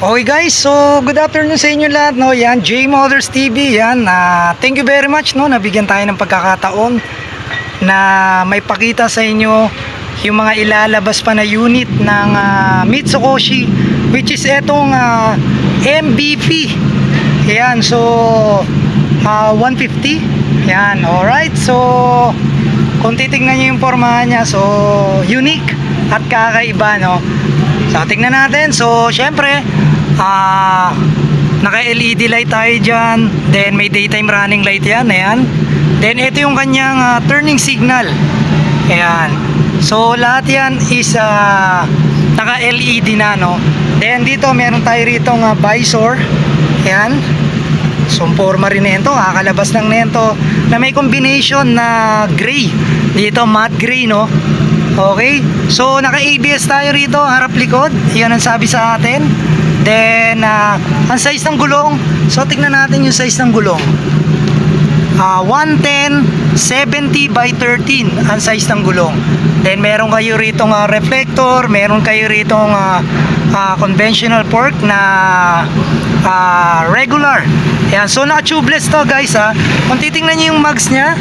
Okay guys, so good afternoon sa inyo lahat, no? Yan, J Motors TV, yan. Thank you very much, no? Nabigyan tayo ng pagkakataon na may pakita sa inyo yung mga ilalabas pa na unit ng Mitsukoshi, which is etong MBP. Yan, so 150. Yan, alright. So kung titignan nyo yung pormahan niya, so unique at kakaiba, no? So tingnan natin. So syempre naka LED light tayo dyan, then may daytime running light yan, ayan. Then ito yung kanyang turning signal, ayan. So lahat yan is naka LED na, no. Then dito meron tayo rito visor, ayan. So forma rin nito, kakalabas lang nito na may combination na gray, dito matte gray, no. Okay, so naka ABS tayo rito, harap likod, yan ang sabi sa atin. Then ang size ng gulong, so tignan natin yung size ng gulong. 110 70 by 13 ang size ng gulong. Then meron kayo rito reflector, meron kayo rito conventional fork na regular. Yan, so naka tubeless to guys, ha. Kung titingnan niyo yung mags nya,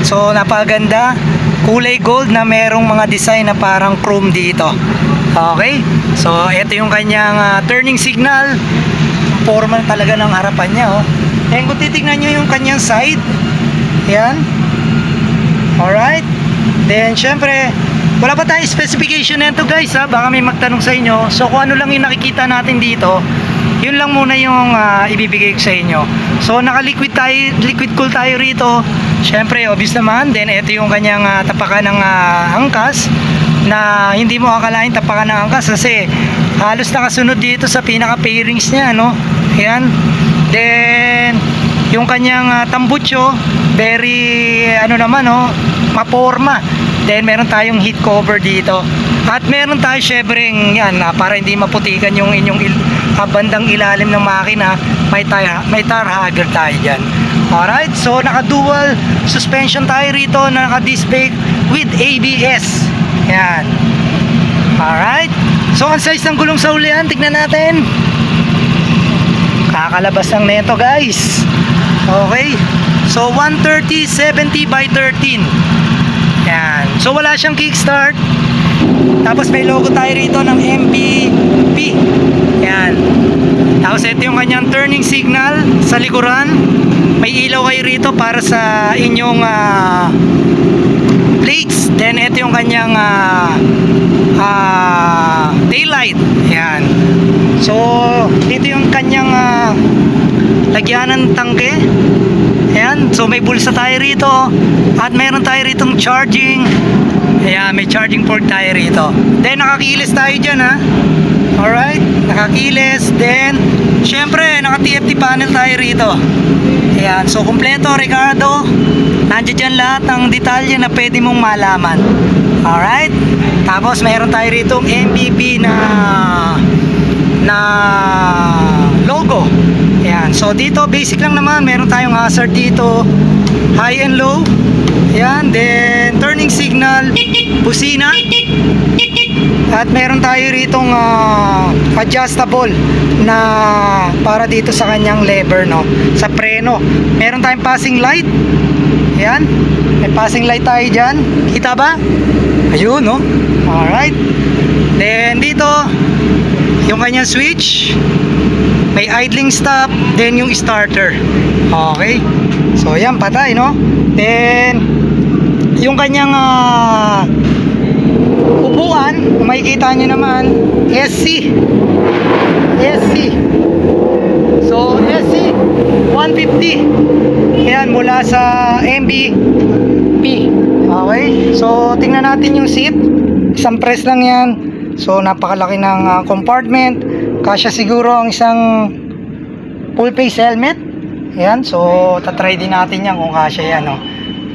so napakaganda, kulay gold na merong mga design na parang chrome dito. Okay, so ito yung kanyang turning signal, formal talaga ng harapan niya, oh. And kung titignan nyo yung kanyang side, yan. Alright, then syempre wala pa tayong specification nito guys, ha. Baka may magtanong sa inyo. So kung ano lang yung nakikita natin dito, yun lang muna yung ibibigay ko sa inyo. So naka liquid cool tayo rito, syempre obvious naman. Then ito yung kanyang tapakan ng angkas, na hindi mo akalain tapakan ng angkas kasi halos nakasunod dito sa pinaka pairings niya, no. Ayan. Then yung kanyang tambucho, very naman, no, maporma. Then meron tayong heat cover dito. At meron tayo syempre yan, para hindi maputikan yung inyong bandang ilalim ng makina, may tire hugger tayo dyan. Alright, so naka dual suspension tayo rito na naka disc brake with ABS. Yan. Alright, so ang size ng gulong sa ulian, tignan natin. Kakalabas lang nito guys. Okay, so 130 70 by 13. Yan, so wala siyang kickstart. Tapos may logo tayo rito ng MBP. Yan. Tapos ito yung kanyang turning signal sa likuran. May ilaw kayo rito para sa inyong plates. Then ito yung kanyang taillight. Yan. So dito yung kanyang lagyanan tangke. Ayan, so may bulsa tayo rito at meron tayo ritong charging. Ayan, may charging port tayo rito. Then nakakilis tayo dyan, ha. Alright, nakakilis. Then syempre naka TFT panel tayo rito. Ayan, so kompleto Ricardo. Nandiyan dyan lahat ng detalye na pwede mong malaman. Alright, tapos meron tayo ritong MVP na logo. Ayan, so dito basic lang naman, meron tayong hazard dito, high and low. Ayan, then turning signal, busina. At meron tayo ritong adjustable na para dito sa kanyang lever, no, sa preno. Meron tayong passing light. Ayan, may passing light tayo dyan, kita ba? Ayun, no. Alright, then dito yung kanyang switch, may idling stop, then yung starter. Okay, so yan, patay, no. Then yung kanyang upuan, kung makikita nyo naman, SC. So SC 150. Ayan, mula sa MBP. Okay, so tingnan natin yung seat. Isang press lang yan. So napakalaki ng compartment. Kasya siguro ang isang full face helmet. Ayan, so tatry din natin yan kung kasya yan, no?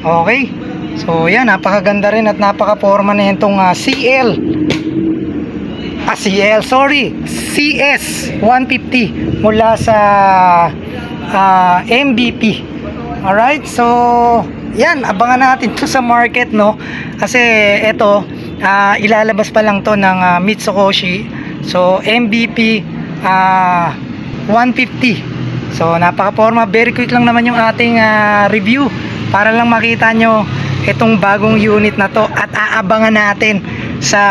Okay, so yan, napakaganda rin at napaka-forma na itong CS 150 mula sa MBP. Alright, so yan, abangan natin to sa market, no? Kasi ito ilalabas pa lang to ng Mitsukoshi. So MVP 150. So napaka-forma, very quick lang naman yung ating review para lang makita nyo itong bagong unit na to at aabangan natin sa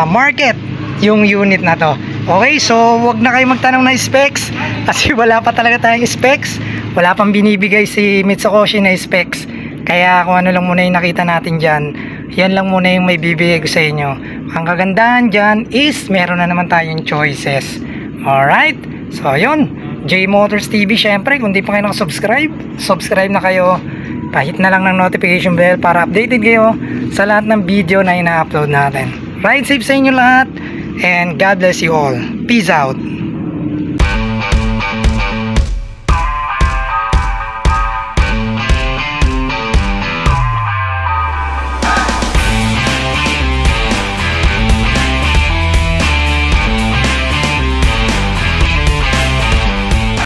market yung unit na to. Okay, so wag na kayo magtanong na specs kasi wala pa talaga tayong specs, wala pang binibigay si Mitsukoshi na specs, kaya kung ano lang muna yung nakita natin dyan, yan lang muna yung may bibigay ko sa inyo. Ang kagandahan dyan is meron na naman tayong choices. Alright, so yun, J Motors TV. Syempre kung di pa kayo nakasubscribe, subscribe na kayo, kahit na lang ng notification bell para updated kayo sa lahat ng video na ina-upload natin. Ride safe sa inyo lahat, and God bless you all. Peace out.